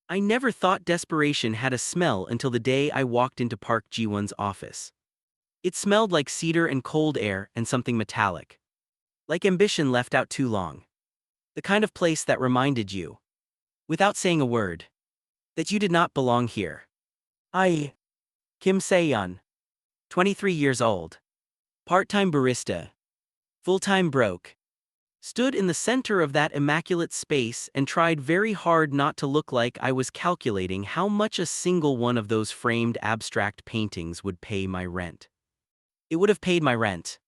I never thought desperation had a smell until the day I walked into Park Ji-won's office. It smelled like cedar and cold air and something metallic. Like ambition left out too long. The kind of place that reminded you, without saying a word, that you did not belong here. I, Kim Se-yeon, 23 years old, part-time barista, full-time broke, stood in the center of that immaculate space and tried very hard not to look like I was calculating how much a single one of those framed abstract paintings would pay my rent. It would have paid my rent.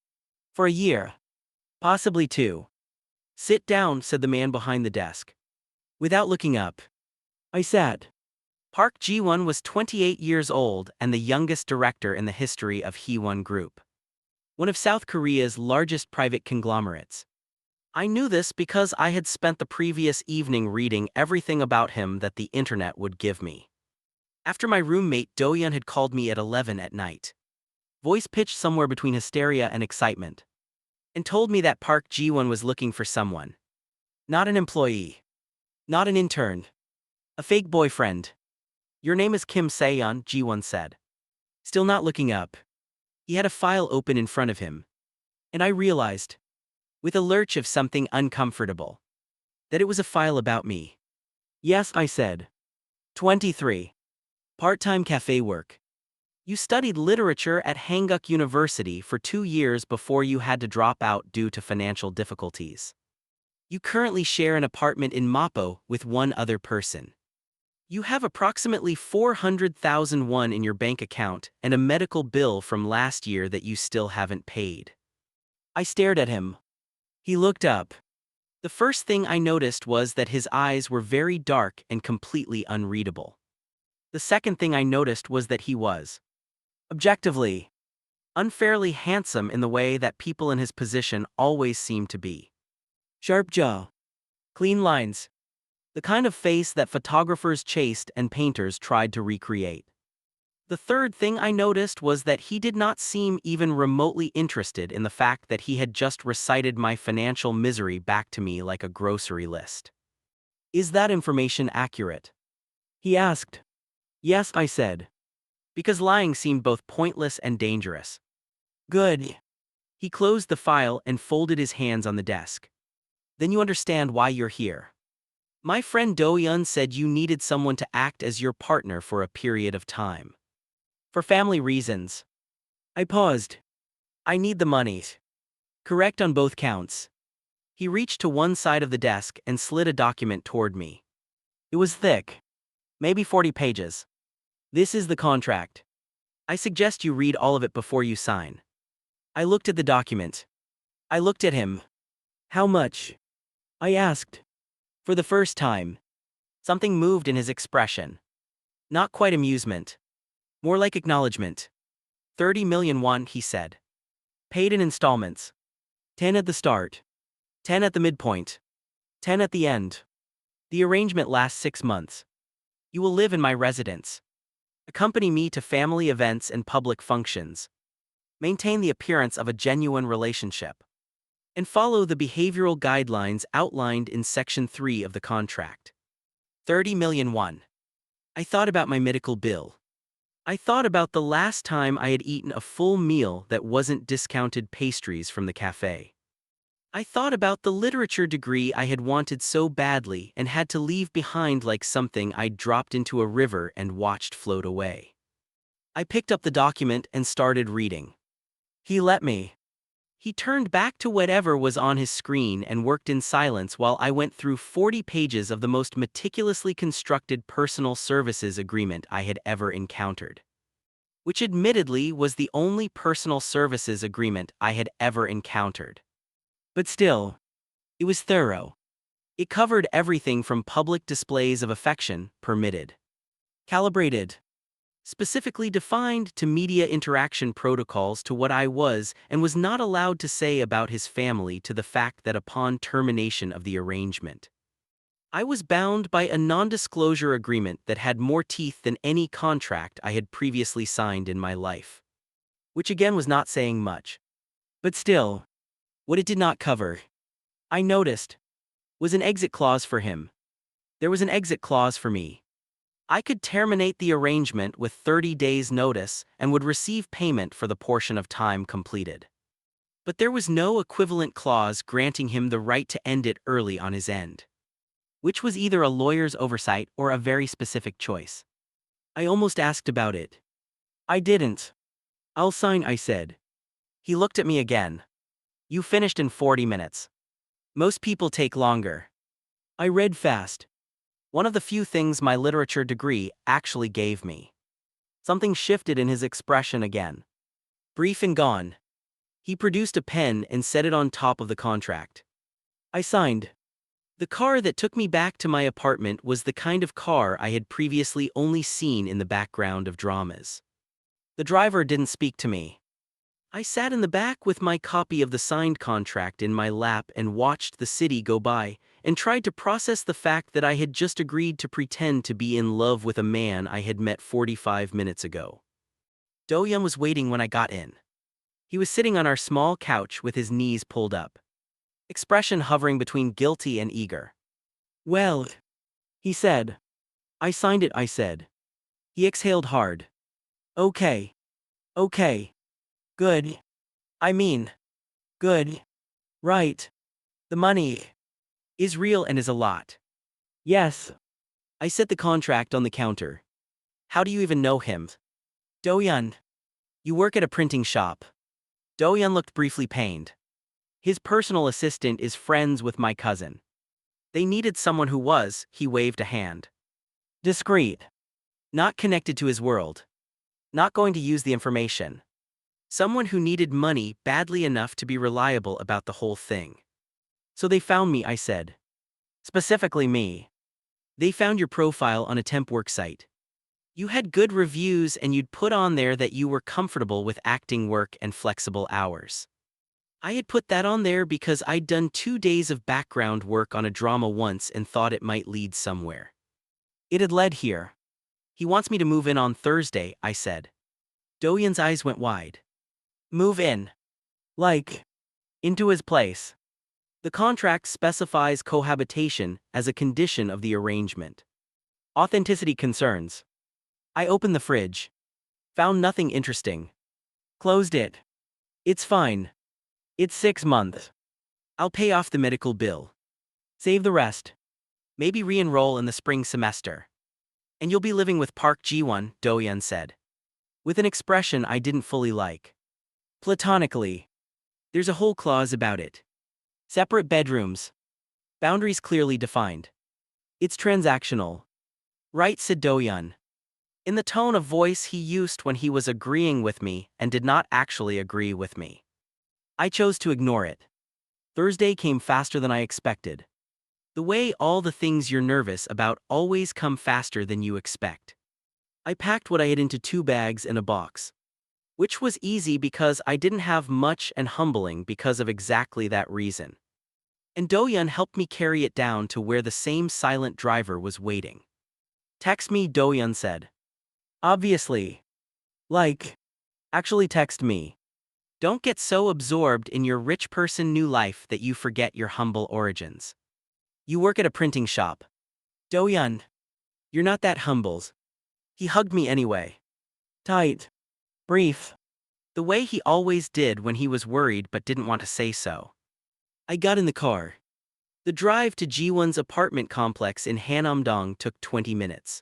For a year. Possibly two. "Sit down," said the man behind the desk. Without looking up, I sat. Park Ji-won was 28 years old and the youngest director in the history of Hee-won Group, one of South Korea's largest private conglomerates. I knew this because I had spent the previous evening reading everything about him that the internet would give me. After my roommate Do-yeon had called me at 11 at night, voice pitched somewhere between hysteria and excitement, and told me that Park Ji-won was looking for someone. Not an employee. Not an intern. A fake boyfriend. "Your name is Kim Se-yeon," Ji-won said. Still not looking up. He had a file open in front of him. And I realized, with a lurch of something uncomfortable, that it was a file about me. "Yes," I said. 23. Part-time cafe work. You studied literature at Hanguk University for 2 years before you had to drop out due to financial difficulties. You currently share an apartment in Mappo with one other person. You have approximately 400,000 won in your bank account and a medical bill from last year that you still haven't paid. I stared at him. He looked up. The first thing I noticed was that his eyes were very dark and completely unreadable. The second thing I noticed was that he was, objectively, unfairly handsome in the way that people in his position always seem to be. Sharp jaw. Clean lines. The kind of face that photographers chased and painters tried to recreate. The third thing I noticed was that he did not seem even remotely interested in the fact that he had just recited my financial misery back to me like a grocery list. "Is that information accurate?" he asked. "Yes," I said. Because lying seemed both pointless and dangerous. "Good." He closed the file and folded his hands on the desk. "Then you understand why you're here. My friend Do-yeon said you needed someone to act as your partner for a period of time. For family reasons." I paused. "I need the money." "Correct on both counts." He reached to one side of the desk and slid a document toward me. It was thick. Maybe 40 pages. "This is the contract. I suggest you read all of it before you sign." I looked at the document. I looked at him. "How much?" I asked. For the first time, something moved in his expression. Not quite amusement. More like acknowledgement. 30 million won, he said. Paid in installments. 10 at the start. 10 at the midpoint. 10 at the end. The arrangement lasts 6 months. You will live in my residence. Accompany me to family events and public functions. Maintain the appearance of a genuine relationship. And follow the behavioral guidelines outlined in Section 3 of the contract. 30 million won. I thought about my medical bill. I thought about the last time I had eaten a full meal that wasn't discounted pastries from the cafe. I thought about the literature degree I had wanted so badly and had to leave behind like something I'd dropped into a river and watched float away. I picked up the document and started reading. He let me. He turned back to whatever was on his screen and worked in silence while I went through 40 pages of the most meticulously constructed personal services agreement I had ever encountered. Which admittedly was the only personal services agreement I had ever encountered. But still, it was thorough. It covered everything from public displays of affection, permitted, calibrated, specifically defined, to media interaction protocols, to what I was and was not allowed to say about his family, to the fact that upon termination of the arrangement, I was bound by a non-disclosure agreement that had more teeth than any contract I had previously signed in my life. Which again was not saying much. But still, what it did not cover, I noticed, was an exit clause for him. There was an exit clause for me. I could terminate the arrangement with 30 days' notice and would receive payment for the portion of time completed. But there was no equivalent clause granting him the right to end it early on his end, which was either a lawyer's oversight or a very specific choice. I almost asked about it. I didn't. I'll sign, I said. He looked at me again. You finished in 40 minutes. Most people take longer. I read fast. One of the few things my literature degree actually gave me. Something shifted in his expression again. Brief and gone. He produced a pen and set it on top of the contract. I signed. The car that took me back to my apartment was the kind of car I had previously only seen in the background of dramas. The driver didn't speak to me. I sat in the back with my copy of the signed contract in my lap and watched the city go by, and tried to process the fact that I had just agreed to pretend to be in love with a man I had met 45 minutes ago. Do-yeon was waiting when I got in. He was sitting on our small couch with his knees pulled up, expression hovering between guilty and eager. Well, he said. I signed it, I said. He exhaled hard. Okay. Okay. Good. I mean, good. Right. The money is real and is a lot. Yes. I set the contract on the counter. How do you even know him? Do-yeon. You work at a printing shop. Do-yeon looked briefly pained. His personal assistant is friends with my cousin. They needed someone who was, he waved a hand, discreet. Not connected to his world. Not going to use the information. Someone who needed money badly enough to be reliable about the whole thing. So they found me, I said. Specifically me. They found your profile on a temp work site. You had good reviews and you'd put on there that you were comfortable with acting work and flexible hours. I had put that on there because I'd done 2 days of background work on a drama once and thought it might lead somewhere. It had led here. He wants me to move in on Thursday, I said. Do-yeon's eyes went wide. Move in. Like, into his place. The contract specifies cohabitation as a condition of the arrangement. Authenticity concerns. I opened the fridge. Found nothing interesting. Closed it. It's fine. It's 6 months. I'll pay off the medical bill. Save the rest. Maybe re-enroll in the spring semester. And you'll be living with Park Ji-won, Do-yeon said, with an expression I didn't fully like. Platonically. There's a whole clause about it. Separate bedrooms. Boundaries clearly defined. It's transactional. Right, said Do-yeon, in the tone of voice he used when he was agreeing with me and did not actually agree with me. I chose to ignore it. Thursday came faster than I expected. The way all the things you're nervous about always come faster than you expect. I packed what I had into 2 bags and a box, which was easy because I didn't have much and humbling because of exactly that reason. And Do-yeon helped me carry it down to where the same silent driver was waiting. Text me, Do-yeon said. Obviously. Like, actually text me. Don't get so absorbed in your rich person new life that you forget your humble origins. You work at a printing shop. Do-yeon. You're not that humble. He hugged me anyway. Tight. Brief. The way he always did when he was worried but didn't want to say so. I got in the car. The drive to Ji-won's apartment complex in Hanam-dong took 20 minutes.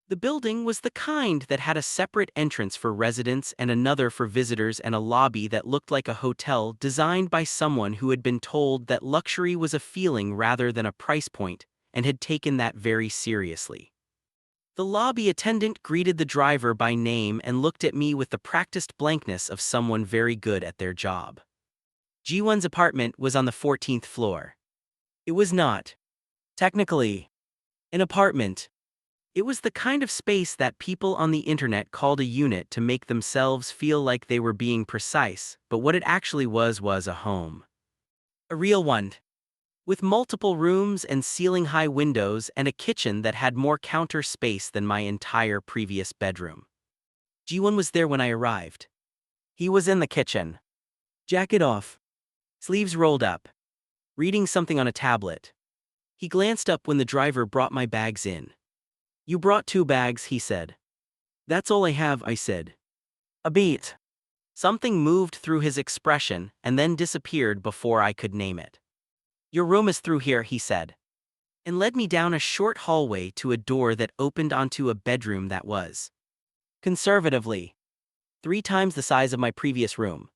The building was the kind that had a separate entrance for residents and another for visitors and a lobby that looked like a hotel designed by someone who had been told that luxury was a feeling rather than a price point and had taken that very seriously. The lobby attendant greeted the driver by name and looked at me with the practiced blankness of someone very good at their job. Ji-won's apartment was on the 14th floor. It was not, technically, an apartment. It was the kind of space that people on the internet called a unit to make themselves feel like they were being precise, but what it actually was a home. A real one. With multiple rooms and ceiling-high windows and a kitchen that had more counter space than my entire previous bedroom. Ji-won was there when I arrived. He was in the kitchen. Jacket off. Sleeves rolled up. Reading something on a tablet. He glanced up when the driver brought my bags in. You brought 2 bags, he said. That's all I have, I said. A beat. Something moved through his expression and then disappeared before I could name it. Your room is through here, he said, and led me down a short hallway to a door that opened onto a bedroom that was, conservatively, 3 times the size of my previous room,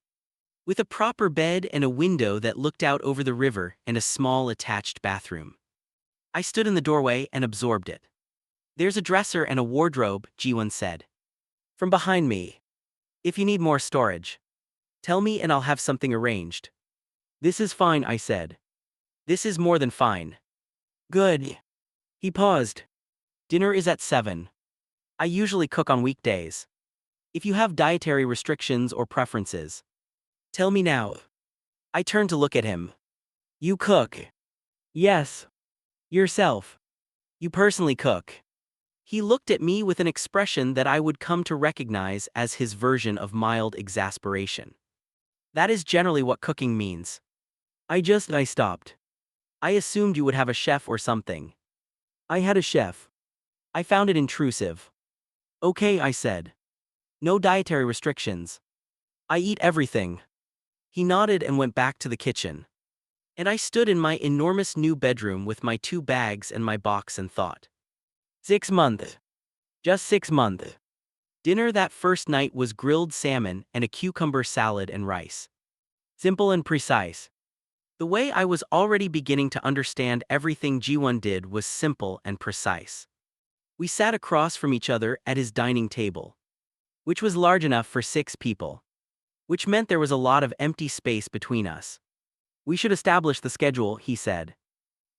with a proper bed and a window that looked out over the river and a small attached bathroom. I stood in the doorway and absorbed it. There's a dresser and a wardrobe, Jiwon said. From behind me. If you need more storage, tell me and I'll have something arranged. This is fine, I said. This is more than fine. Good. He paused. Dinner is at 7. I usually cook on weekdays. If you have dietary restrictions or preferences, tell me now. I turned to look at him. You cook? Yes. Yourself? You personally cook? He looked at me with an expression that I would come to recognize as his version of mild exasperation. That is generally what cooking means. I stopped. I assumed you would have a chef or something. I had a chef. I found it intrusive. Okay, I said. No dietary restrictions. I eat everything. He nodded and went back to the kitchen. And I stood in my enormous new bedroom with my 2 bags and my box and thought. 6 months. Just 6 months. Dinner that first night was grilled salmon and a cucumber salad and rice. Simple and precise. The way I was already beginning to understand everything Jiwon did was simple and precise. We sat across from each other at his dining table, which was large enough for 6 people, which meant there was a lot of empty space between us. We should establish the schedule, he said,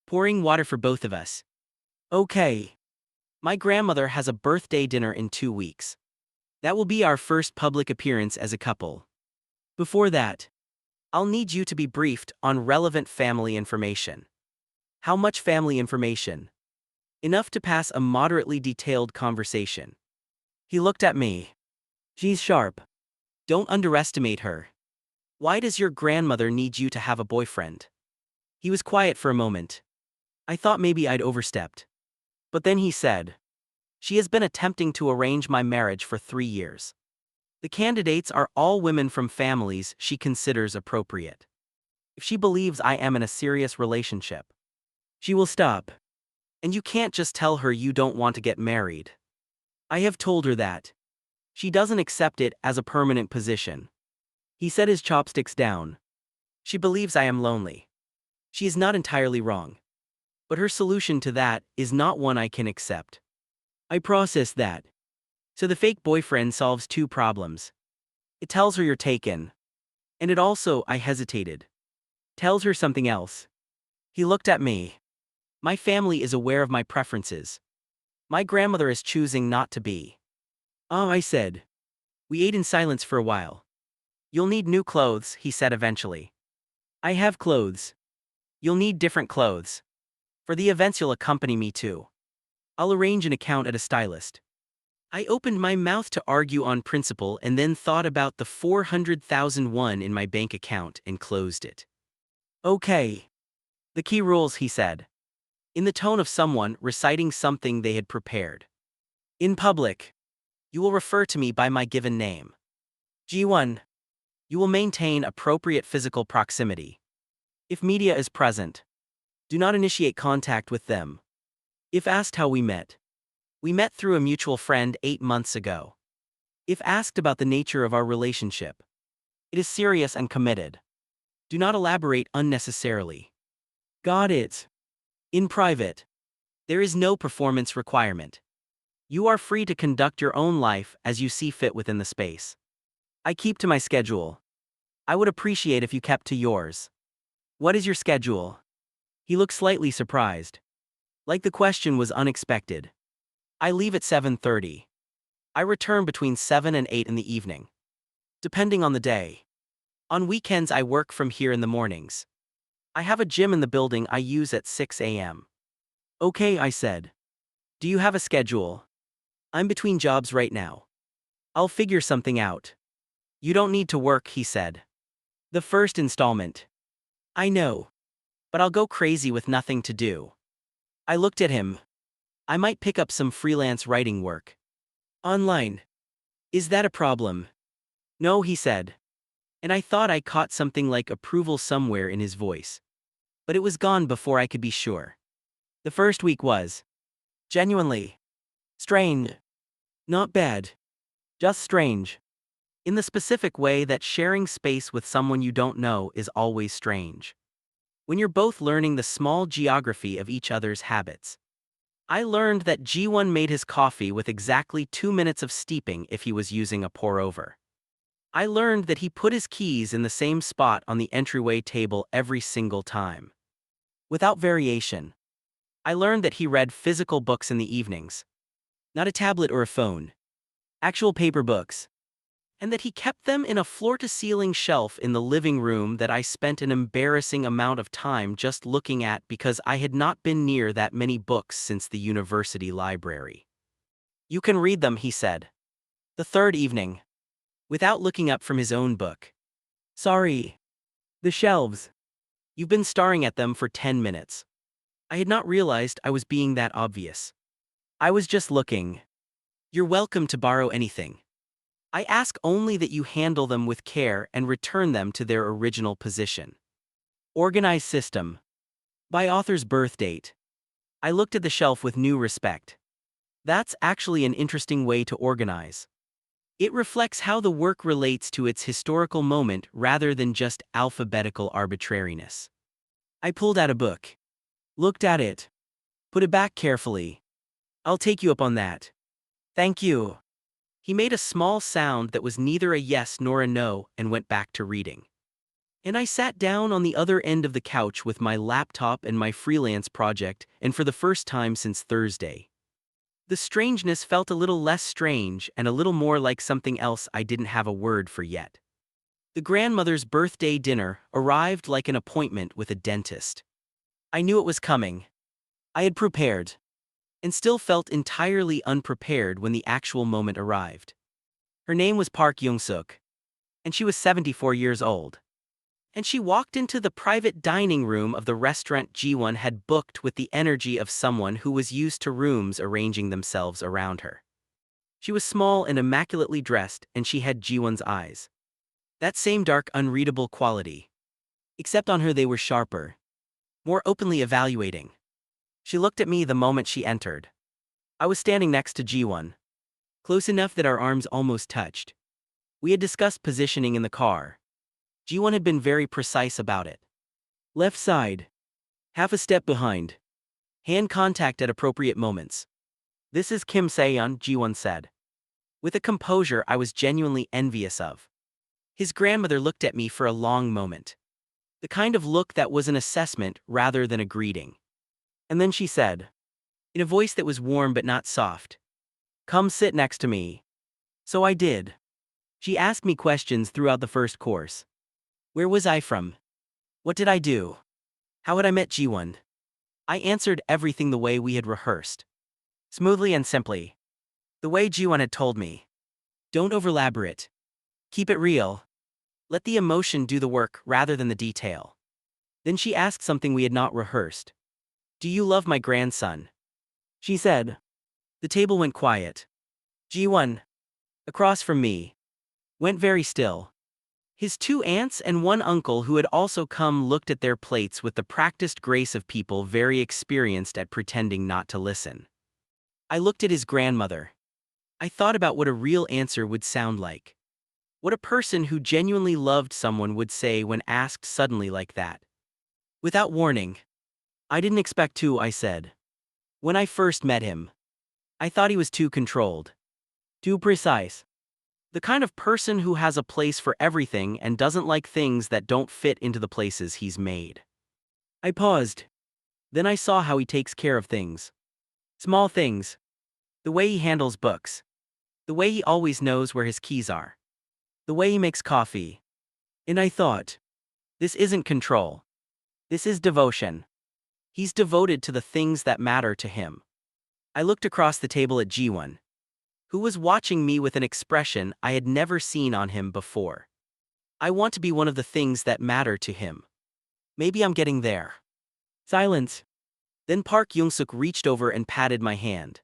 pouring water for both of us. Okay. My grandmother has a birthday dinner in 2 weeks. That will be our first public appearance as a couple. Before that, I'll need you to be briefed on relevant family information. How much family information? Enough to pass a moderately detailed conversation. He looked at me. She's sharp. Don't underestimate her. Why does your grandmother need you to have a boyfriend? He was quiet for a moment. I thought maybe I'd overstepped. But then he said, she has been attempting to arrange my marriage for 3 years. The candidates are all women from families she considers appropriate. If she believes I am in a serious relationship, she will stop. And you can't just tell her you don't want to get married. I have told her that. She doesn't accept it as a permanent position. He set his chopsticks down. She believes I am lonely. She is not entirely wrong. But her solution to that is not one I can accept. I processed that. So the fake boyfriend solves 2 problems. It tells her you're taken. And it also, I hesitated, tells her something else. He looked at me. My family is aware of my preferences. My grandmother is choosing not to be. Oh, I said. We ate in silence for a while. You'll need new clothes, he said eventually. I have clothes. You'll need different clothes. For the events you'll accompany me to. I'll arrange an account at a stylist. I opened my mouth to argue on principle and then thought about the 400,000 won in my bank account and closed it. Okay. The key rules, he said, in the tone of someone reciting something they had prepared. In public, you will refer to me by my given name. G1. You will maintain appropriate physical proximity. If media is present, do not initiate contact with them. If asked how we met through a mutual friend 8 months ago. If asked about the nature of our relationship, it is serious and committed. Do not elaborate unnecessarily. Got it. In private, there is no performance requirement. You are free to conduct your own life as you see fit within the space. I keep to my schedule. I would appreciate if you kept to yours. What is your schedule? He looked slightly surprised. Like the question was unexpected. I leave at 7:30. I return between 7 and 8 in the evening. Depending on the day. On weekends I work from here in the mornings. I have a gym in the building I use at 6 a.m. Okay, I said. Do you have a schedule? I'm between jobs right now. I'll figure something out. You don't need to work, he said. The first installment. I know. But I'll go crazy with nothing to do. I looked at him. I might pick up some freelance writing work. Online. Is that a problem? No, he said. And I thought I caught something like approval somewhere in his voice. But it was gone before I could be sure. The first week was genuinely strange. Not bad. Just strange. In the specific way that sharing space with someone you don't know is always strange. When you're both learning the small geography of each other's habits. I learned that G1 made his coffee with exactly 2 minutes of steeping if he was using a pour-over. I learned that he put his keys in the same spot on the entryway table every single time. Without variation. I learned that he read physical books in the evenings. Not a tablet or a phone. Actual paper books. And that he kept them in a floor-to-ceiling shelf in the living room that I spent an embarrassing amount of time just looking at because I had not been near that many books since the university library. You can read them, he said. The third evening. Without looking up from his own book. Sorry. The shelves. You've been staring at them for 10 minutes. I had not realized I was being that obvious. I was just looking. You're welcome to borrow anything. I ask only that you handle them with care and return them to their original position. Organized system. By author's birth date. I looked at the shelf with new respect. That's actually an interesting way to organize. It reflects how the work relates to its historical moment rather than just alphabetical arbitrariness. I pulled out a book. Looked at it. Put it back carefully. I'll take you up on that. Thank you. He made a small sound that was neither a yes nor a no and went back to reading. And I sat down on the other end of the couch with my laptop and my freelance project, and for the first time since Thursday. The strangeness felt a little less strange and a little more like something else I didn't have a word for yet. The grandmother's birthday dinner arrived like an appointment with a dentist. I knew it was coming. I had prepared. And still felt entirely unprepared when the actual moment arrived. Her name was Park Young-suk. And she was 74 years old. And she walked into the private dining room of the restaurant Ji-won had booked with the energy of someone who was used to rooms arranging themselves around her. She was small and immaculately dressed, and she had Ji-won's eyes. That same dark, unreadable quality. Except on her they were sharper. More openly evaluating. She looked at me the moment she entered. I was standing next to Ji-won. Close enough that our arms almost touched. We had discussed positioning in the car. Ji-won had been very precise about it. Left side. Half a step behind. Hand contact at appropriate moments. This is Kim Se-yeon, Ji-won said. With a composure I was genuinely envious of. His grandmother looked at me for a long moment. The kind of look that was an assessment rather than a greeting. And then she said, in a voice that was warm but not soft, "Come sit next to me." So I did. She asked me questions throughout the first course. Where was I from? What did I do? How had I met Ji-won? I answered everything the way we had rehearsed. Smoothly and simply. The way Ji-won had told me. Don't over-elaborate. Keep it real. Let the emotion do the work rather than the detail. Then she asked something we had not rehearsed. Do you love my grandson? She said. The table went quiet. Ji-won, across from me, went very still. His two aunts and one uncle who had also come looked at their plates with the practiced grace of people very experienced at pretending not to listen. I looked at his grandmother. I thought about what a real answer would sound like. What a person who genuinely loved someone would say when asked suddenly like that. Without warning. I didn't expect to, I said. When I first met him, I thought he was too controlled. Too precise. The kind of person who has a place for everything and doesn't like things that don't fit into the places he's made. I paused. Then I saw how he takes care of things. Small things. The way he handles books. The way he always knows where his keys are. The way he makes coffee. And I thought, this isn't control. This is devotion. He's devoted to the things that matter to him. I looked across the table at Ji-won, who was watching me with an expression I had never seen on him before. I want to be one of the things that matter to him. Maybe I'm getting there. Silence. Then Park Young-suk reached over and patted my hand.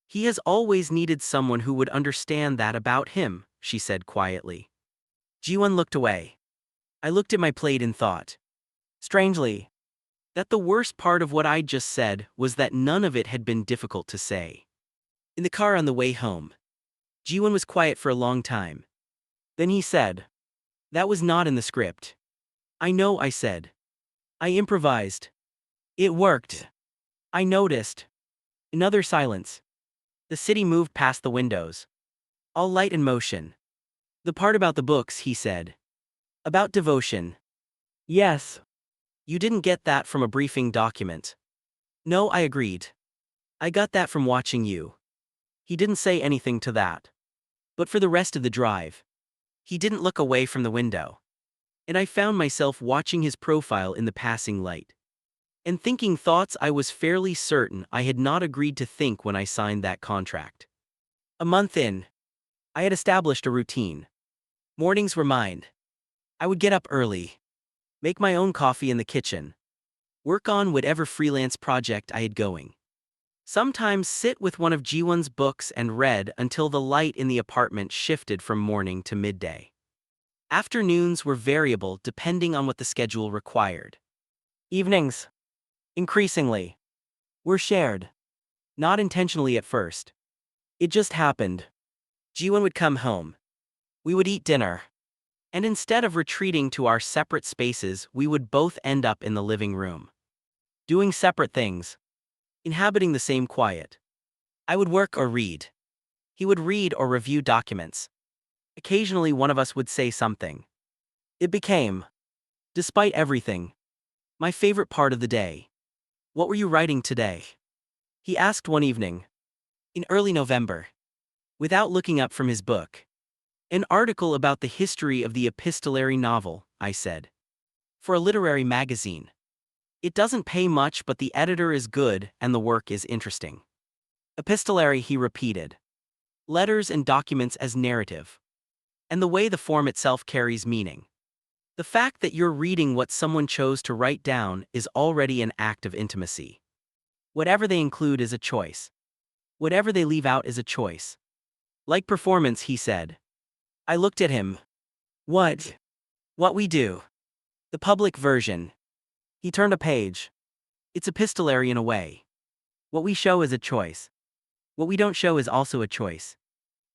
He has always needed someone who would understand that about him, she said quietly. Ji-won looked away. I looked at my plate and thought. Strangely, that the worst part of what I'd just said was that none of it had been difficult to say. In the car on the way home, Ji-won was quiet for a long time. Then he said, "That was not in the script." "I know," I said. "I improvised. It worked." I noticed. Another silence. The city moved past the windows. All light and motion. "The part about the books," he said. "About devotion." "Yes. You didn't get that from a briefing document." "No," I agreed. "I got that from watching you." He didn't say anything to that. But for the rest of the drive, he didn't look away from the window. And I found myself watching his profile in the passing light. And thinking thoughts I was fairly certain I had not agreed to think when I signed that contract. A month in, I had established a routine. Mornings were mine. I would get up early, make my own coffee in the kitchen, work on whatever freelance project I had going. Sometimes sit with one of Ji-won's books and read until the light in the apartment shifted from morning to midday. Afternoons were variable depending on what the schedule required. Evenings, increasingly, were shared. Not intentionally at first. It just happened. Ji-won would come home. We would eat dinner. And instead of retreating to our separate spaces, we would both end up in the living room. Doing separate things. Inhabiting the same quiet. I would work or read. He would read or review documents. Occasionally one of us would say something. It became, despite everything, my favorite part of the day. "What were you writing today?" he asked one evening. In early November. Without looking up from his book. "An article about the history of the epistolary novel," I said. "For a literary magazine. It doesn't pay much, but the editor is good and the work is interesting." Epistolary, he repeated. Letters and documents as narrative. And the way the form itself carries meaning. The fact that you're reading what someone chose to write down is already an act of intimacy. Whatever they include is a choice. Whatever they leave out is a choice. Like performance, he said. I looked at him. What? What we do. The public version. He turned a page. It's epistolary in a way. What we show is a choice. What we don't show is also a choice.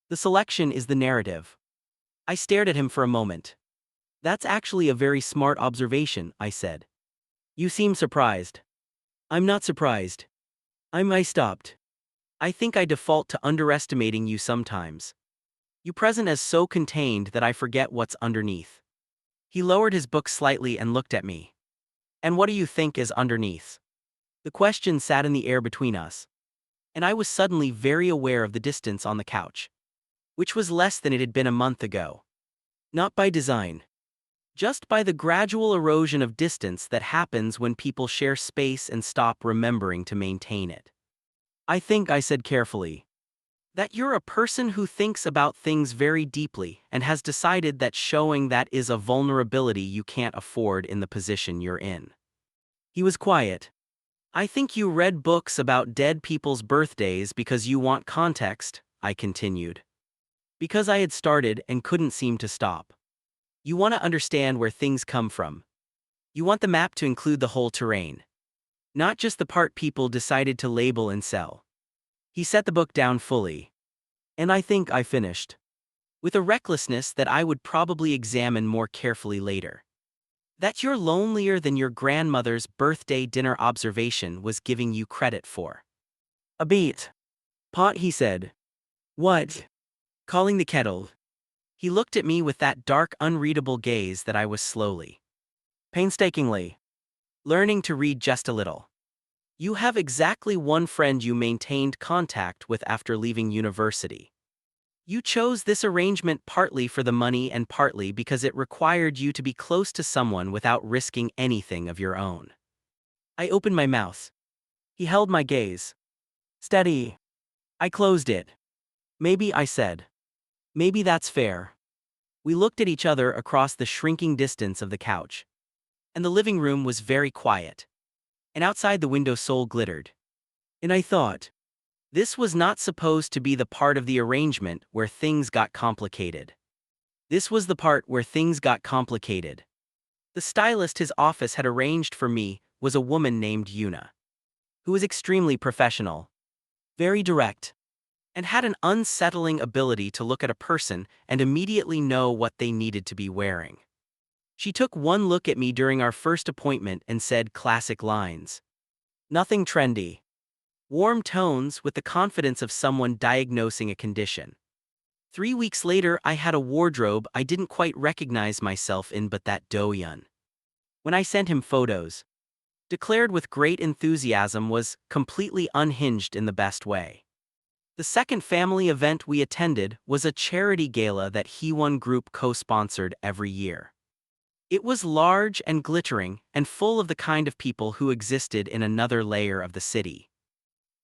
The selection is the narrative. I stared at him for a moment. That's actually a very smart observation, I said. You seem surprised. I'm not surprised. I stopped. I think I default to underestimating you sometimes. You present as so contained that I forget what's underneath. He lowered his book slightly and looked at me. And what do you think is underneath? The question sat in the air between us. And I was suddenly very aware of the distance on the couch. Which was less than it had been a month ago. Not by design. Just by the gradual erosion of distance that happens when people share space and stop remembering to maintain it. I think, I said carefully, that you're a person who thinks about things very deeply and has decided that showing that is a vulnerability you can't afford in the position you're in. He was quiet. I think you read books about dead people's birthdays because you want context, I continued. Because I had started and couldn't seem to stop. You want to understand where things come from. You want the map to include the whole terrain. Not just the part people decided to label and sell. He set the book down fully. And I think I finished. With a recklessness that I would probably examine more carefully later. That you're lonelier than your grandmother's birthday dinner observation was giving you credit for. A beat. Pot, he said. What? Calling the kettle. He looked at me with that dark, unreadable gaze that I was slowly, painstakingly, learning to read just a little. You have exactly one friend you maintained contact with after leaving university. You chose this arrangement partly for the money and partly because it required you to be close to someone without risking anything of your own. I opened my mouth. He held my gaze. Steady. I closed it. Maybe, I said. Maybe that's fair. We looked at each other across the shrinking distance of the couch. And the living room was very quiet. and outside the window Seoul glittered. And I thought, this was not supposed to be the part of the arrangement where things got complicated. This was the part where things got complicated. The stylist his office had arranged for me was a woman named Yuna, who was extremely professional, very direct, and had an unsettling ability to look at a person and immediately know what they needed to be wearing. She took one look at me during our first appointment and said classic lines. Nothing trendy. Warm tones with the confidence of someone diagnosing a condition. 3 weeks later, I had a wardrobe I didn't quite recognize myself in, but that Doyun, when I sent him photos, declared with great enthusiasm, was completely unhinged in the best way. The second family event we attended was a charity gala that Hewon Group co-sponsored every year. It was large and glittering and full of the kind of people who existed in another layer of the city.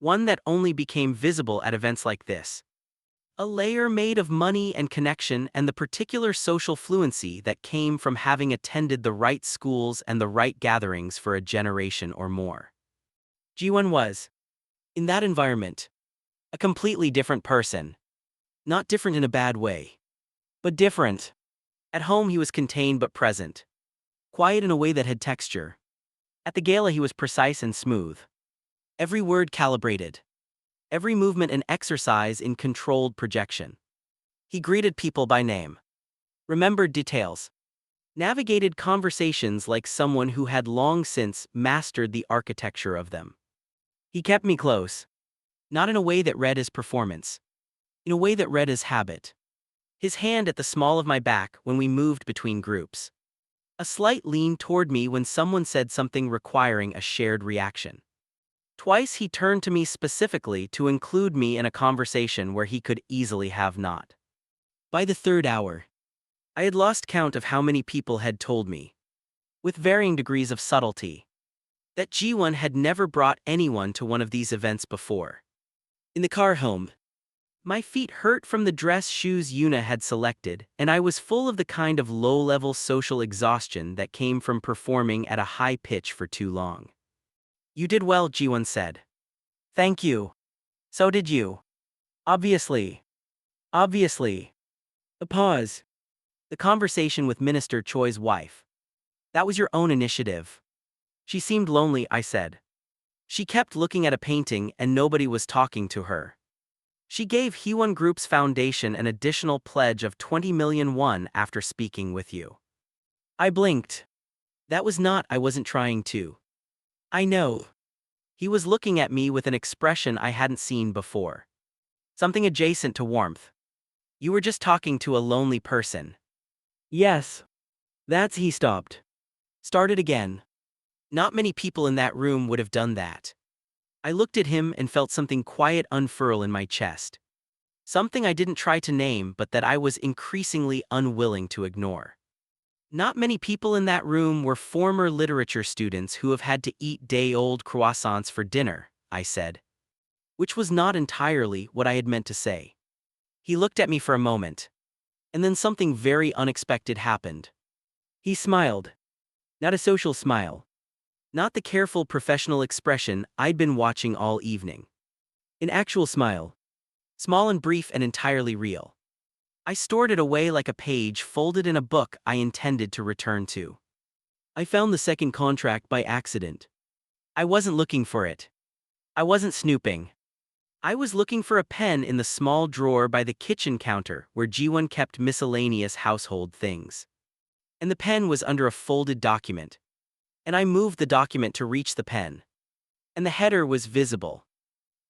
One that only became visible at events like this. A layer made of money and connection and the particular social fluency that came from having attended the right schools and the right gatherings for a generation or more. Jiwon was, in that environment, a completely different person. Not different in a bad way, but different. At home he was contained but present. Quiet in a way that had texture. At the gala he was precise and smooth. Every word calibrated. Every movement an exercise in controlled projection. He greeted people by name. Remembered details. Navigated conversations like someone who had long since mastered the architecture of them. He kept me close. Not in a way that read as performance. In a way that read as habit. His hand at the small of my back when we moved between groups. A slight lean toward me when someone said something requiring a shared reaction. Twice he turned to me specifically to include me in a conversation where he could easily have not. By the third hour, I had lost count of how many people had told me, with varying degrees of subtlety, that Jiwon had never brought anyone to one of these events before. In the car home, my feet hurt from the dress shoes Yuna had selected, and I was full of the kind of low-level social exhaustion that came from performing at a high pitch for too long. You did well, Jiwon said. Thank you. So did you. Obviously. Obviously. A pause. The conversation with Minister Choi's wife. That was your own initiative. She seemed lonely, I said. She kept looking at a painting and nobody was talking to her. She gave Hewon Group's foundation an additional pledge of 20 million won after speaking with you. I blinked. That was not, I wasn't trying to. I know. He was looking at me with an expression I hadn't seen before. Something adjacent to warmth. You were just talking to a lonely person. Yes. He stopped. Started again. Not many people in that room would have done that. I looked at him and felt something quiet unfurl in my chest. Something I didn't try to name but that I was increasingly unwilling to ignore. Not many people in that room were former literature students who have had to eat day-old croissants for dinner, I said. Which was not entirely what I had meant to say. He looked at me for a moment. And then something very unexpected happened. He smiled. Not a social smile. Not the careful professional expression I'd been watching all evening. An actual smile. Small and brief and entirely real. I stored it away like a page folded in a book I intended to return to. I found the second contract by accident. I wasn't looking for it. I wasn't snooping. I was looking for a pen in the small drawer by the kitchen counter where Jiwon kept miscellaneous household things. And the pen was under a folded document. And I moved the document to reach the pen. And the header was visible.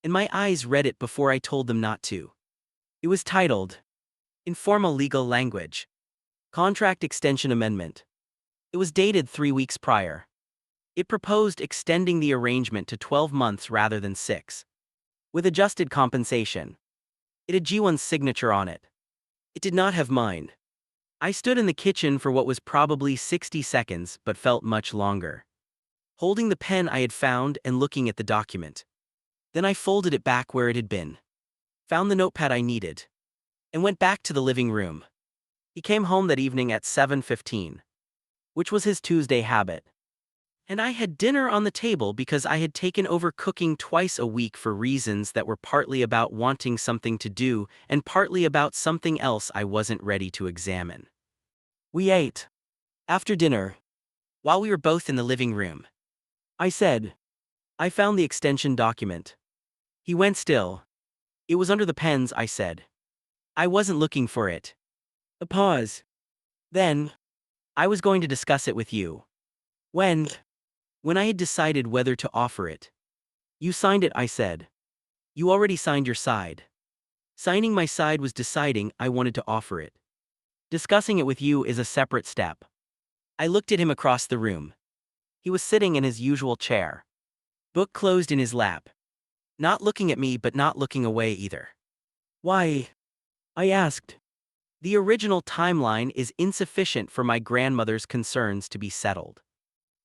And my eyes read it before I told them not to. It was titled, Informal Legal Language. Contract Extension Amendment. It was dated 3 weeks prior. It proposed extending the arrangement to 12 months rather than 6. With adjusted compensation. It had Jiwon's signature on it. It did not have mine. I stood in the kitchen for what was probably 60 seconds but felt much longer. Holding the pen I had found and looking at the document. Then I folded it back where it had been. Found the notepad I needed. And went back to the living room. He came home that evening at 7:15. Which was his Tuesday habit. And I had dinner on the table because I had taken over cooking twice a week for reasons that were partly about wanting something to do and partly about something else I wasn't ready to examine. We ate. After dinner, while we were both in the living room, I said, "I found the extension document." He went still. "It was under the pens," I said. "I wasn't looking for it." A pause. "Then, I was going to discuss it with you." When? When I had decided whether to offer it. "You signed it," I said. "You already signed your side." Signing my side was deciding I wanted to offer it. Discussing it with you is a separate step. I looked at him across the room. He was sitting in his usual chair. Book closed in his lap. Not looking at me but not looking away either. "Why?" I asked. "The original timeline is insufficient for my grandmother's concerns to be settled.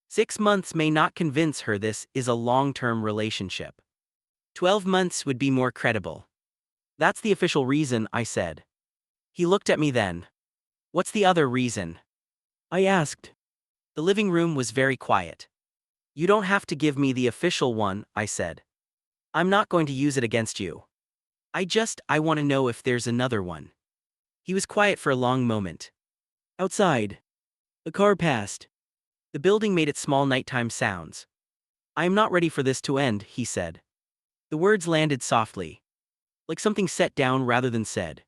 6 months may not convince her this is a long-term relationship. 12 months would be more credible." "That's the official reason," I said. He looked at me then. "What's the other reason?" I asked. The living room was very quiet. "You don't have to give me the official one," I said. "I'm not going to use it against you. I want to know if there's another one." He was quiet for a long moment. Outside, a car passed. The building made its small nighttime sounds. "I am not ready for this to end," he said. The words landed softly, like something set down rather than said.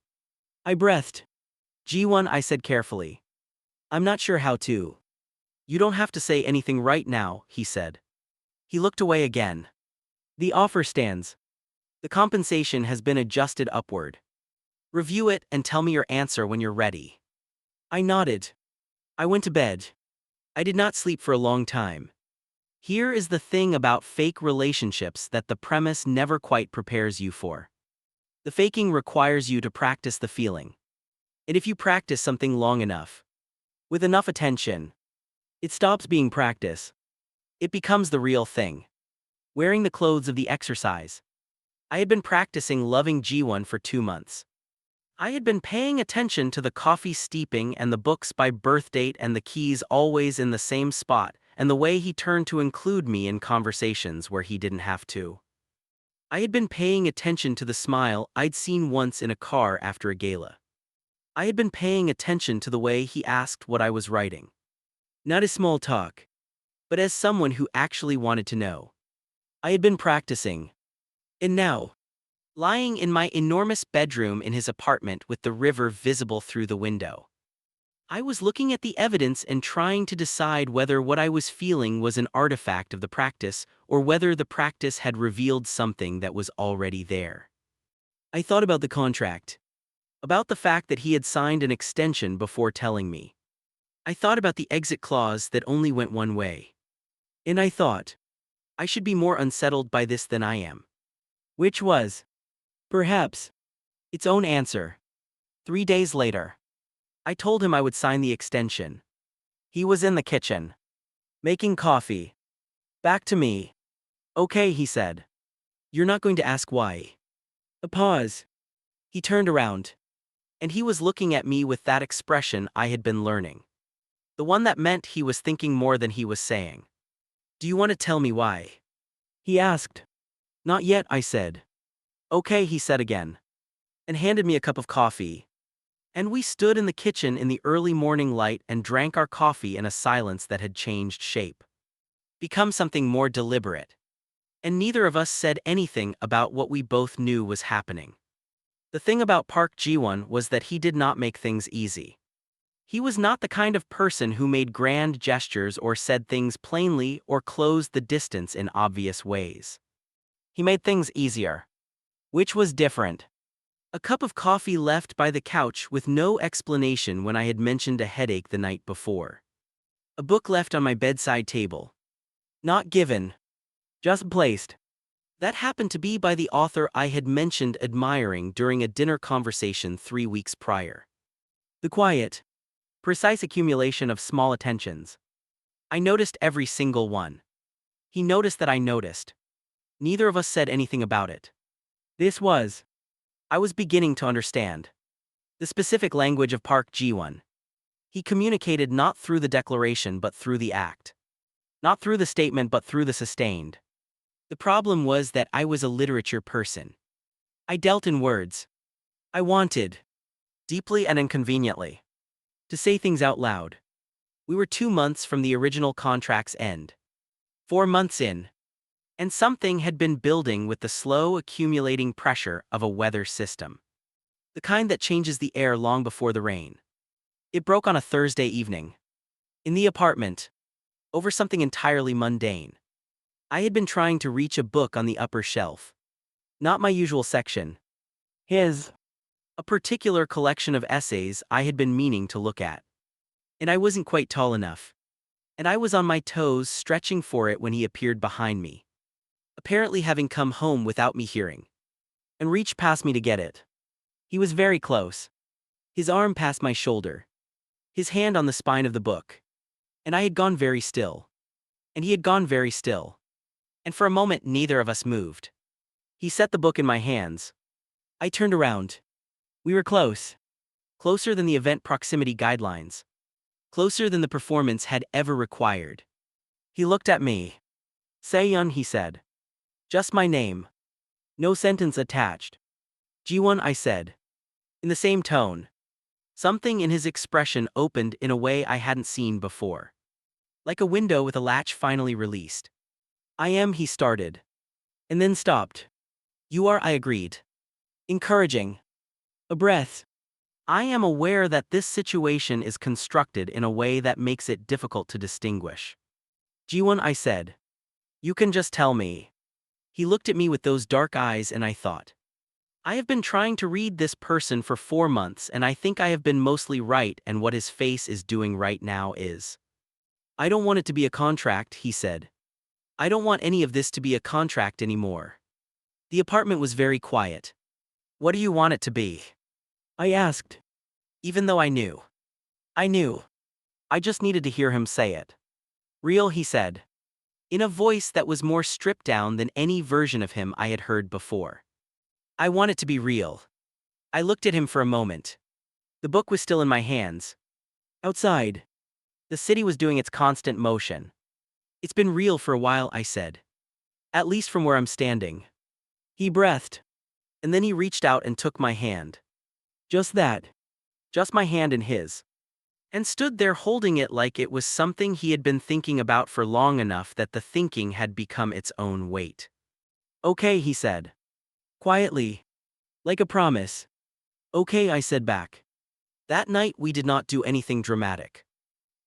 I breathed. "G1," I said carefully. "I'm not sure how to." "You don't have to say anything right now," he said. He looked away again. "The offer stands. The compensation has been adjusted upward. Review it and tell me your answer when you're ready." I nodded. I went to bed. I did not sleep for a long time. Here is the thing about fake relationships that the premise never quite prepares you for. The faking requires you to practice the feeling. And if you practice something long enough, with enough attention, it stops being practice. It becomes the real thing. Wearing the clothes of the exercise. I had been practicing loving G1 for 2 months. I had been paying attention to the coffee steeping and the books by birth date and the keys always in the same spot and the way he turned to include me in conversations where he didn't have to. I had been paying attention to the smile I'd seen once in a car after a gala. I had been paying attention to the way he asked what I was writing. Not as small talk, but as someone who actually wanted to know. I had been practicing. And now, lying in my enormous bedroom in his apartment with the river visible through the window, I was looking at the evidence and trying to decide whether what I was feeling was an artifact of the practice or whether the practice had revealed something that was already there. I thought about the contract. About the fact that he had signed an extension before telling me. I thought about the exit clause that only went one way. And I thought, I should be more unsettled by this than I am. Which was, perhaps, its own answer. 3 days later, I told him I would sign the extension. He was in the kitchen, making coffee. Back to me. "Okay," he said. "You're not going to ask why." A pause. He turned around. And he was looking at me with that expression I had been learning. The one that meant he was thinking more than he was saying. "Do you want to tell me why?" he asked. "Not yet," I said. "Okay," he said again. And handed me a cup of coffee. And we stood in the kitchen in the early morning light and drank our coffee in a silence that had changed shape. Become something more deliberate. And neither of us said anything about what we both knew was happening. The thing about Park Ji-won was that he did not make things easy. He was not the kind of person who made grand gestures or said things plainly or closed the distance in obvious ways. He made things easier. Which was different. A cup of coffee left by the couch with no explanation when I had mentioned a headache the night before. A book left on my bedside table. Not given. Just placed. That happened to be by the author I had mentioned admiring during a dinner conversation 3 weeks prior. The quiet, precise accumulation of small attentions. I noticed every single one. He noticed that I noticed. Neither of us said anything about it. I was beginning to understand. The specific language of Park Ji-won. He communicated not through the declaration but through the act. Not through the statement but through the sustained. The problem was that I was a literature person. I dealt in words. I wanted, deeply and inconveniently, to say things out loud. We were 2 months from the original contract's end. 4 months in. And something had been building with the slow accumulating pressure of a weather system. The kind that changes the air long before the rain. It broke on a Thursday evening. In the apartment. Over something entirely mundane. I had been trying to reach a book on the upper shelf. Not my usual section. His. A particular collection of essays I had been meaning to look at. And I wasn't quite tall enough. And I was on my toes stretching for it when he appeared behind me. Apparently having come home without me hearing. And reached past me to get it. He was very close. His arm past my shoulder. His hand on the spine of the book. And I had gone very still. And he had gone very still. And for a moment neither of us moved. He set the book in my hands. I turned around. We were close. Closer than the event proximity guidelines. Closer than the performance had ever required. He looked at me. Seyun, he said. Just my name. No sentence attached. Jiwon, I said. In the same tone. Something in his expression opened in a way I hadn't seen before. Like a window with a latch finally released. I am, he started. And then stopped. You are, I agreed. Encouraging. A breath. I am aware that this situation is constructed in a way that makes it difficult to distinguish. Jiwon, I said. You can just tell me. He looked at me with those dark eyes and I thought. I have been trying to read this person for 4 months and I think I have been mostly right, and what his face is doing right now is. I don't want it to be a contract, he said. I don't want any of this to be a contract anymore. The apartment was very quiet. What do you want it to be? I asked. Even though I knew. I knew. I just needed to hear him say it. Real, he said. In a voice that was more stripped down than any version of him I had heard before. I want it to be real. I looked at him for a moment. The book was still in my hands. Outside. The city was doing its constant motion. It's been real for a while, I said. At least from where I'm standing. He breathed. And then he reached out and took my hand. Just that. Just my hand in his. And stood there holding it like it was something he had been thinking about for long enough that the thinking had become its own weight. Okay, he said. Quietly. Like a promise. Okay, I said back. That night we did not do anything dramatic.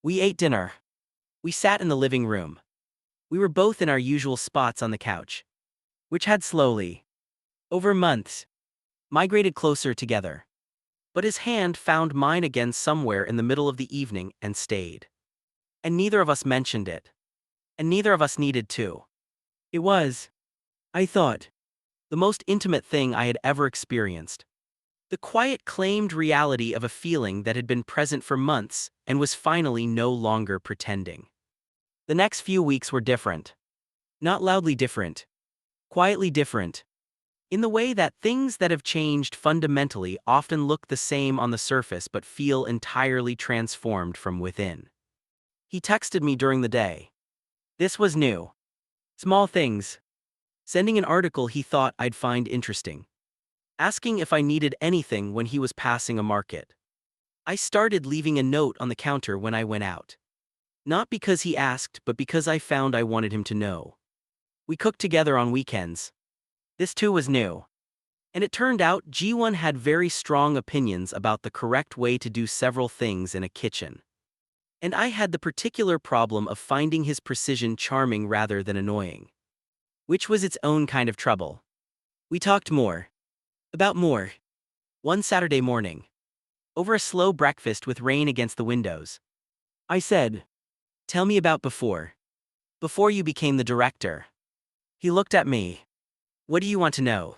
We ate dinner. We sat in the living room. We were both in our usual spots on the couch. Which had slowly, over months, migrated closer together. But his hand found mine again somewhere in the middle of the evening and stayed. And neither of us mentioned it. And neither of us needed to. It was, I thought, the most intimate thing I had ever experienced. The quiet claimed reality of a feeling that had been present for months and was finally no longer pretending. The next few weeks were different. Not loudly different. Quietly different. In the way that things that have changed fundamentally often look the same on the surface but feel entirely transformed from within. He texted me during the day. This was new. Small things. Sending an article he thought I'd find interesting. Asking if I needed anything when he was passing a market. I started leaving a note on the counter when I went out. Not because he asked, but because I found I wanted him to know. We cooked together on weekends. This too was new. And it turned out Ji-won had very strong opinions about the correct way to do several things in a kitchen. And I had the particular problem of finding his precision charming rather than annoying. Which was its own kind of trouble. We talked more. About more. One Saturday morning. Over a slow breakfast with rain against the windows. I said, tell me about before. Before you became the director. He looked at me. What do you want to know?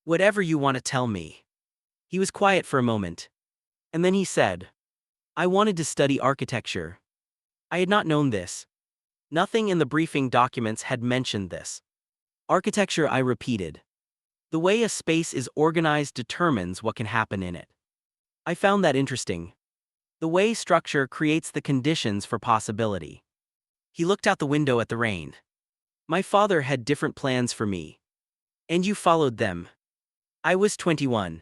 Whatever you want to tell me. He was quiet for a moment. And then he said, I wanted to study architecture. I had not known this. Nothing in the briefing documents had mentioned this. Architecture, I repeated. The way a space is organized determines what can happen in it. I found that interesting. The way structure creates the conditions for possibility. He looked out the window at the rain. My father had different plans for me. And you followed them. I was 21.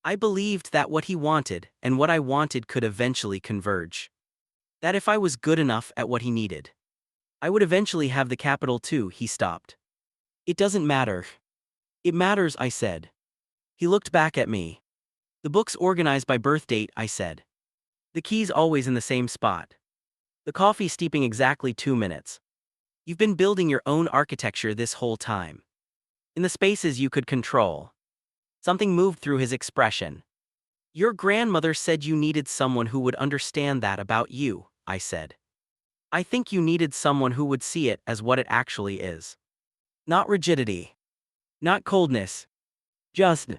I believed that what he wanted and what I wanted could eventually converge. That if I was good enough at what he needed, I would eventually have the capital too. He stopped. It doesn't matter. It matters, I said. He looked back at me. The book's organized by birth date, I said. The key's always in the same spot. The coffee steeping exactly 2 minutes. You've been building your own architecture this whole time. In the spaces you could control. Something moved through his expression. Your grandmother said you needed someone who would understand that about you, I said. I think you needed someone who would see it as what it actually is. Not rigidity. Not coldness. Just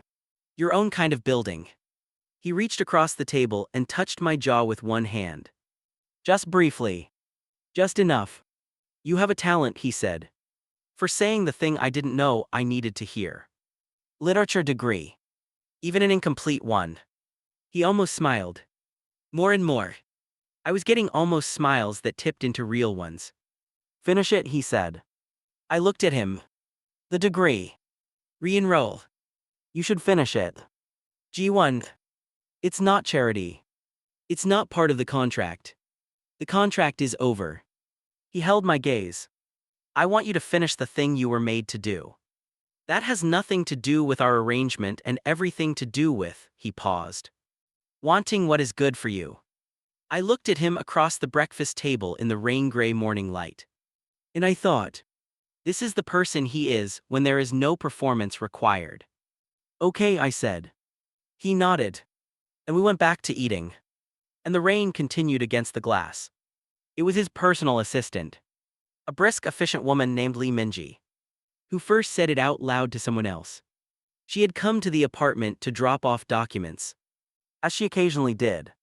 your own kind of building. He reached across the table and touched my jaw with one hand. Just briefly. Just enough. You have a talent, he said. For saying the thing I didn't know I needed to hear. Literature degree. Even an incomplete one. He almost smiled. More and more. I was getting almost smiles that tipped into real ones. Finish it, he said. I looked at him. The degree. Re-enroll. You should finish it. G1. It's not charity. It's not part of the contract. The contract is over. He held my gaze. I want you to finish the thing you were made to do. That has nothing to do with our arrangement and everything to do with, he paused. Wanting what is good for you. I looked at him across the breakfast table in the rain-gray morning light. And I thought, this is the person he is when there is no performance required. Okay, I said. He nodded. And we went back to eating. And the rain continued against the glass. It was his personal assistant. A brisk, efficient woman named Lee Minji, who first said it out loud to someone else. She had come to the apartment to drop off documents, as she occasionally did.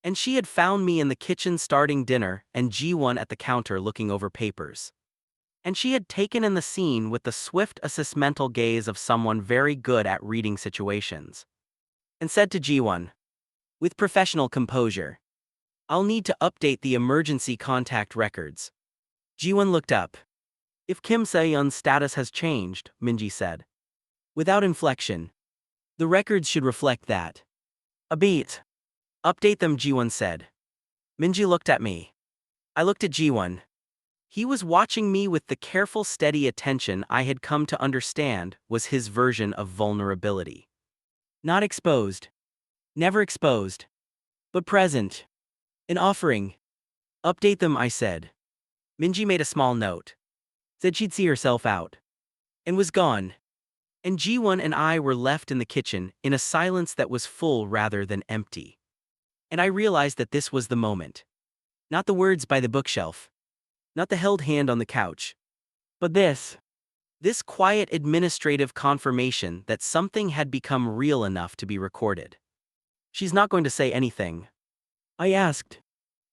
And she had found me in the kitchen starting dinner and G1 at the counter looking over papers. And she had taken in the scene with the swift assessmental gaze of someone very good at reading situations. And said to G1, with professional composure, I'll need to update the emergency contact records. G1 looked up. If Kim Se-yeon's status has changed, Minji said. Without inflection. The records should reflect that. A beat. Update them, G1 said. Minji looked at me. I looked at G1. He was watching me with the careful, steady attention I had come to understand was his version of vulnerability. Not exposed. Never exposed. But present. An offering. Update them, I said. Minji made a small note. Said she'd see herself out. And was gone. And G1 and I were left in the kitchen in a silence that was full rather than empty. And I realized that this was the moment. Not the words by the bookshelf. Not the held hand on the couch. But this quiet administrative confirmation that something had become real enough to be recorded. She's not going to say anything. I asked.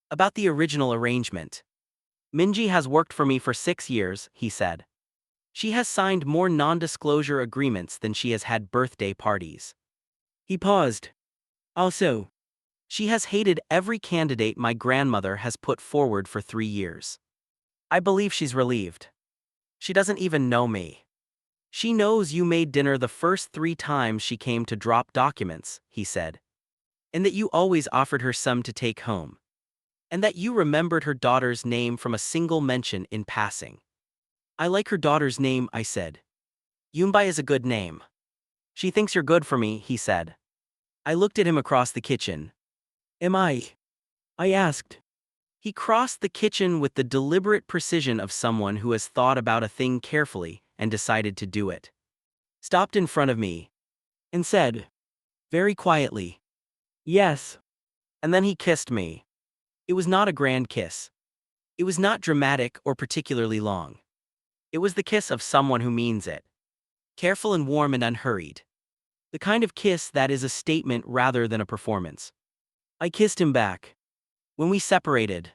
About the original arrangement. Minji has worked for me for 6 years, he said. She has signed more non-disclosure agreements than she has had birthday parties. He paused. Also, she has hated every candidate my grandmother has put forward for 3 years. I believe she's relieved. She doesn't even know me. She knows you made dinner the first 3 times she came to drop documents, he said. And that you always offered her some to take home. And that you remembered her daughter's name from a single mention in passing. I like her daughter's name, I said. Yunbai is a good name. She thinks you're good for me, he said. I looked at him across the kitchen. Am I? I asked. He crossed the kitchen with the deliberate precision of someone who has thought about a thing carefully and decided to do it. Stopped in front of me. And said, very quietly, yes. And then he kissed me. It was not a grand kiss. It was not dramatic or particularly long. It was the kiss of someone who means it. Careful and warm and unhurried. The kind of kiss that is a statement rather than a performance. I kissed him back. When we separated,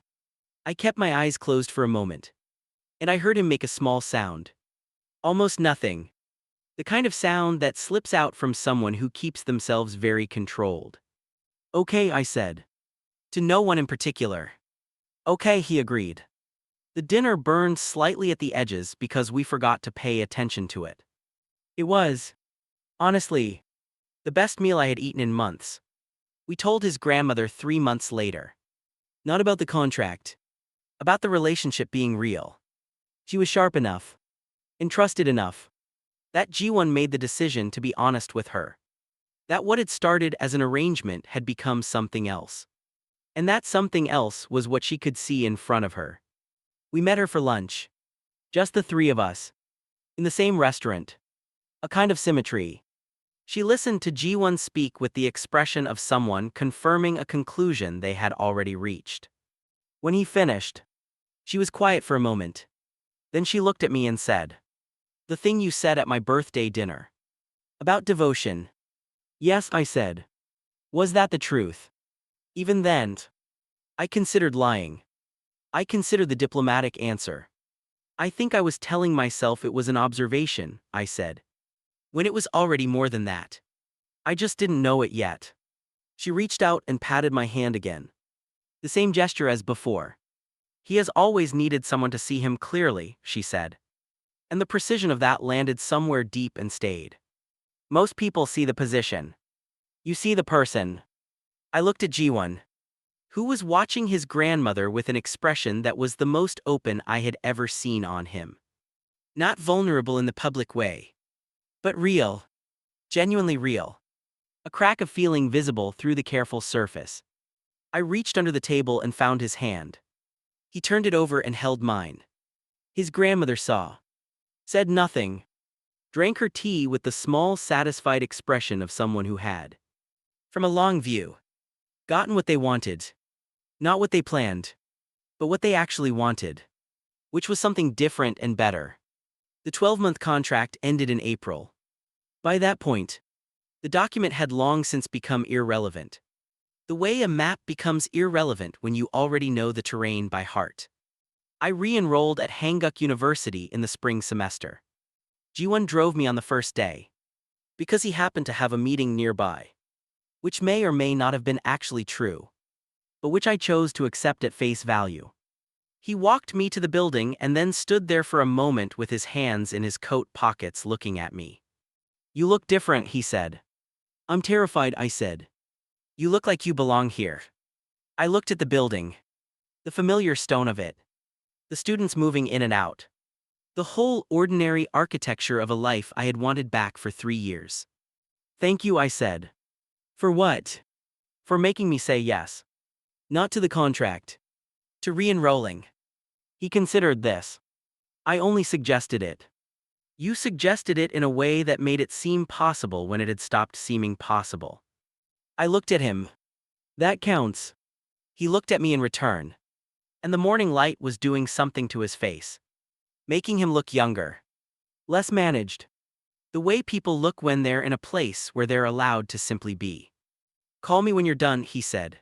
I kept my eyes closed for a moment. And I heard him make a small sound. Almost nothing. The kind of sound that slips out from someone who keeps themselves very controlled. Okay, I said. To no one in particular. Okay, he agreed. The dinner burned slightly at the edges because we forgot to pay attention to it. It was, honestly, the best meal I had eaten in months. We told his grandmother 3 months later. Not about the contract. About the relationship being real. She was sharp enough. And trusted enough. That Jiwon made the decision to be honest with her. That what had started as an arrangement had become something else. And that something else was what she could see in front of her. We met her for lunch. Just the three of us. In the same restaurant. A kind of symmetry. She listened to Jiwon speak with the expression of someone confirming a conclusion they had already reached. When he finished, she was quiet for a moment. Then she looked at me and said, "The thing you said at my birthday dinner. About devotion." "Yes," I said. "Was that the truth?" Even then, I considered lying. I considered the diplomatic answer. "I think I was telling myself it was an observation," I said. "When it was already more than that. I just didn't know it yet." She reached out and patted my hand again. The same gesture as before. "He has always needed someone to see him clearly," she said. And the precision of that landed somewhere deep and stayed. Most people see the position. You see the person. I looked at Jiwon, who was watching his grandmother with an expression that was the most open I had ever seen on him. Not vulnerable in the public way. But real. Genuinely real. A crack of feeling visible through the careful surface. I reached under the table and found his hand. He turned it over and held mine. His grandmother saw. Said nothing. Drank her tea with the small, satisfied expression of someone who had, from a long view, gotten what they wanted. Not what they planned, but what they actually wanted. Which was something different and better. The 12-month contract ended in April. By that point, the document had long since become irrelevant. The way a map becomes irrelevant when you already know the terrain by heart. I re-enrolled at Hanguk University in the spring semester. Jiwon drove me on the first day. Because he happened to have a meeting nearby. Which may or may not have been actually true. But which I chose to accept at face value. He walked me to the building and then stood there for a moment with his hands in his coat pockets looking at me. "You look different," he said. "I'm terrified," I said. "You look like you belong here." I looked at the building. The familiar stone of it. The students moving in and out. The whole ordinary architecture of a life I had wanted back for 3 years. "Thank you," I said. "For what?" "For making me say yes. Not to the contract. To re-enrolling." He considered this. "I only suggested it." "You suggested it in a way that made it seem possible when it had stopped seeming possible." I looked at him. "That counts." He looked at me in return. And the morning light was doing something to his face. Making him look younger. Less managed. The way people look when they're in a place where they're allowed to simply be. "Call me when you're done," he said.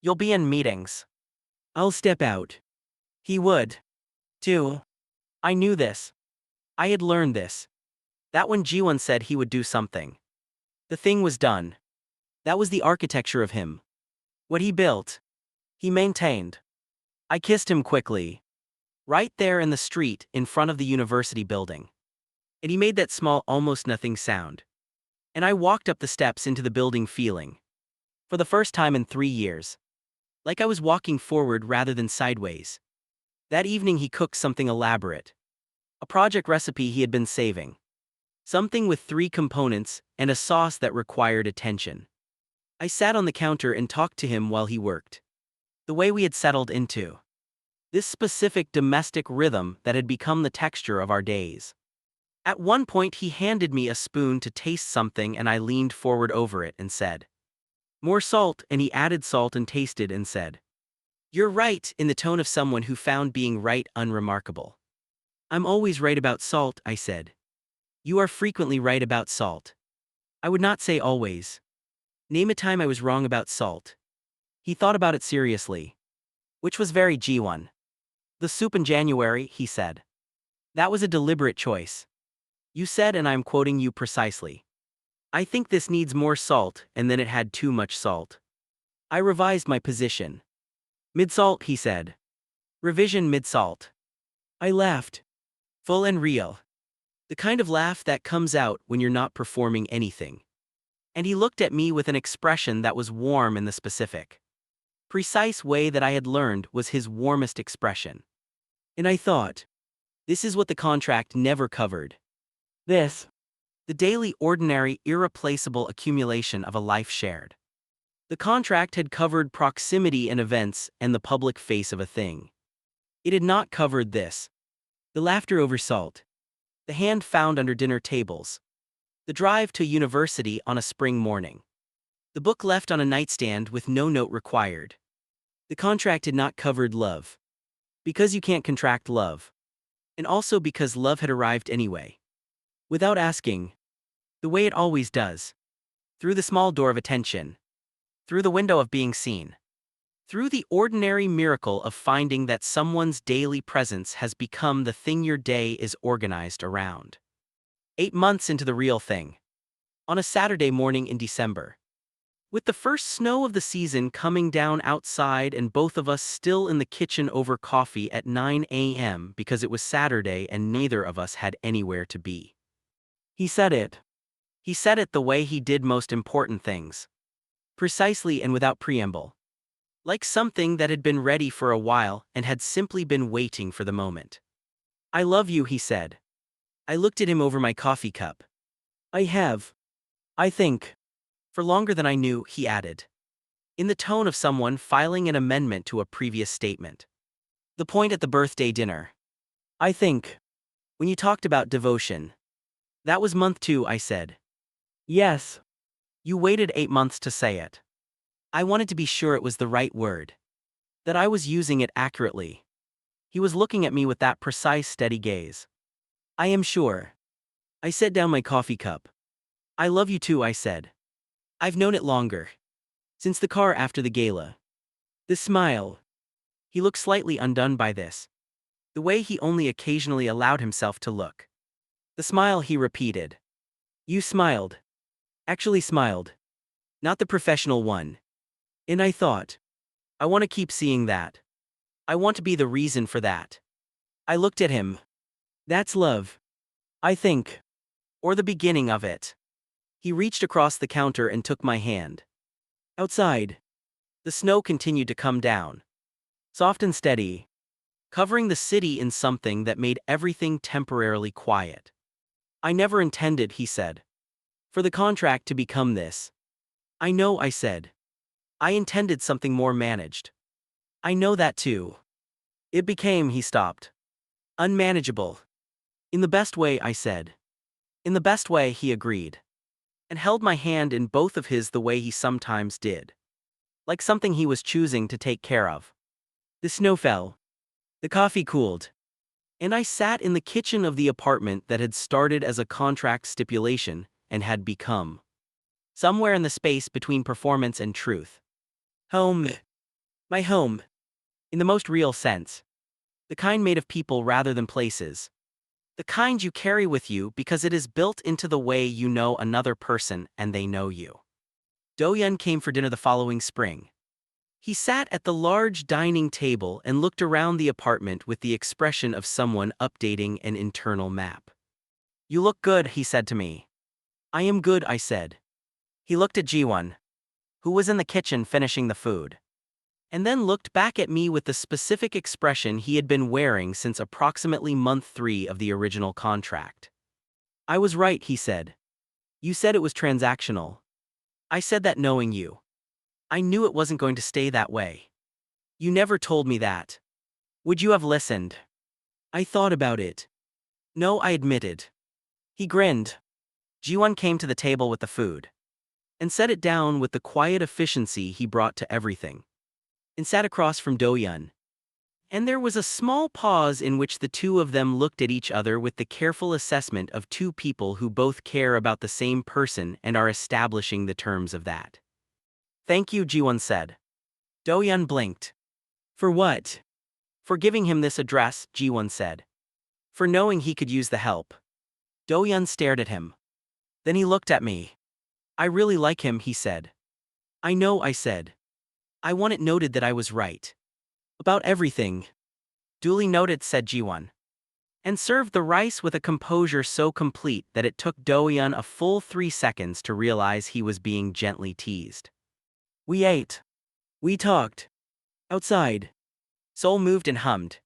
"You'll be in meetings." "I'll step out." He would. Too. I knew this. I had learned this. That when Jiwon said he would do something, the thing was done. That was the architecture of him. What he built. He maintained. I kissed him quickly. Right there in the street in front of the university building. And he made that small almost nothing sound. And I walked up the steps into the building feeling, for the first time in 3 years, like I was walking forward rather than sideways. That evening he cooked something elaborate. A project recipe he had been saving. Something with 3 components and a sauce that required attention. I sat on the counter and talked to him while he worked. The way we had settled into. This specific domestic rhythm that had become the texture of our days. At one point he handed me a spoon to taste something and I leaned forward over it and said, "More salt," and he added salt and tasted and said, "You're right," in the tone of someone who found being right unremarkable. "I'm always right about salt," I said. "You are frequently right about salt." I would not say always. Name a time I was wrong about salt. He thought about it seriously. Which was very G1. "The soup in January," he said. "That was a deliberate choice. You said, and I'm quoting you precisely, 'I think this needs more salt,' and then it had too much salt." I revised my position. "Mid-salt," he said. "Revision mid-salt." I laughed. Full and real. The kind of laugh that comes out when you're not performing anything. And he looked at me with an expression that was warm in the specific, precise way that I had learned was his warmest expression. And I thought, this is what the contract never covered. This. The daily, ordinary, irreplaceable accumulation of a life shared. The contract had covered proximity and events and the public face of a thing. It had not covered this. The laughter over salt. The hand found under dinner tables. The drive to university on a spring morning. The book left on a nightstand with no note required. The contract had not covered love. Because you can't contract love. And also because love had arrived anyway. Without asking. The way it always does. Through the small door of attention. Through the window of being seen. Through the ordinary miracle of finding that someone's daily presence has become the thing your day is organized around. 8 months into the real thing. On a Saturday morning in December. With the first snow of the season coming down outside and both of us still in the kitchen over coffee at 9 a.m. because it was Saturday and neither of us had anywhere to be. He said it. He said it the way he did most important things. Precisely and without preamble. Like something that had been ready for a while and had simply been waiting for the moment. I love you, he said. I looked at him over my coffee cup. I have. I think. For longer than I knew, he added. In the tone of someone filing an amendment to a previous statement. The point at the birthday dinner. I think. When you talked about devotion. That was month 2, I said. Yes. You waited 8 months to say it. I wanted to be sure it was the right word. That I was using it accurately. He was looking at me with that precise, steady gaze. I am sure. I set down my coffee cup. I love you too, I said. I've known it longer. Since the car after the gala. The smile. He looked slightly undone by this. The way he only occasionally allowed himself to look. The smile, he repeated. You smiled. Actually smiled. Not the professional one. And I thought. I want to keep seeing that. I want to be the reason for that. I looked at him. That's love. I think. Or the beginning of it. He reached across the counter and took my hand. Outside. The snow continued to come down. Soft and steady. Covering the city in something that made everything temporarily quiet. I never intended, he said. For the contract to become this. I know, I said. I intended something more managed. I know that too. It became, he stopped. Unmanageable. In the best way, I said. In the best way, he agreed. And held my hand in both of his the way he sometimes did. Like something he was choosing to take care of. The snow fell. The coffee cooled. And I sat in the kitchen of the apartment that had started as a contract stipulation and had become. Somewhere in the space between performance and truth. Home. My home. In the most real sense. The kind made of people rather than places. The kind you carry with you because it is built into the way you know another person and they know you. Do-yeon came for dinner the following spring. He sat at the large dining table and looked around the apartment with the expression of someone updating an internal map. You look good, he said to me. I am good, I said. He looked at Jiwon, who was in the kitchen finishing the food. And then looked back at me with the specific expression he had been wearing since approximately month 3 of the original contract. I was right, he said. You said it was transactional. I said that knowing you. I knew it wasn't going to stay that way. You never told me that. Would you have listened? I thought about it. No, I admitted. He grinned. Jiwon came to the table with the food. And set it down with the quiet efficiency he brought to everything. And sat across from Do-yeon. And there was a small pause in which the two of them looked at each other with the careful assessment of two people who both care about the same person and are establishing the terms of that. Thank you, Jiwon said. Do-yeon blinked. For what? For giving him this address, Jiwon said. For knowing he could use the help. Do-yeon stared at him. Then he looked at me. I really like him, he said. I know, I said. I want it noted that I was right. About everything. Duly noted, said Jiwon. and served the rice with a composure so complete that it took Doyeon a full 3 seconds to realize he was being gently teased. We ate. We talked. Outside. Seoul moved and hummed,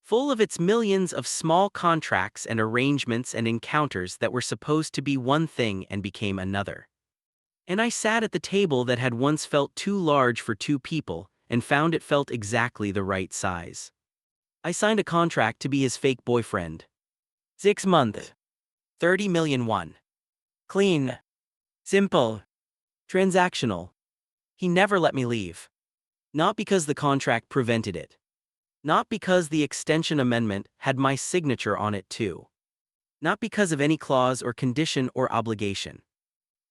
full of its millions of small contracts and arrangements and encounters that were supposed to be one thing and became another. And I sat at the table that had once felt too large for two people and found it felt exactly the right size. I signed a contract to be his fake boyfriend. 6 months. 30 million won. Clean. Simple. Transactional. He never let me leave. Not because the contract prevented it. Not because the extension amendment had my signature on it too. Not because of any clause or condition or obligation.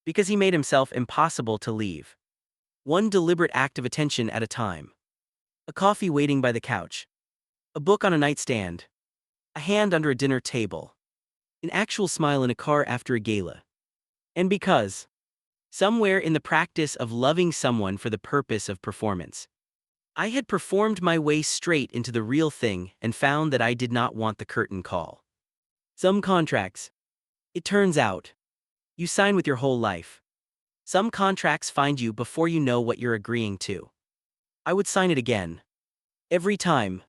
Because he made himself impossible to leave. One deliberate act of attention at a time. A coffee waiting by the couch. A book on a nightstand. A hand under a dinner table. An actual smile in a car after a gala. And because, somewhere in the practice of loving someone for the purpose of performance, I had performed my way straight into the real thing and found that I did not want the curtain call. Some contracts, it turns out, you sign with your whole life. Some contracts find you before you know what you're agreeing to. I would sign it again. Every time,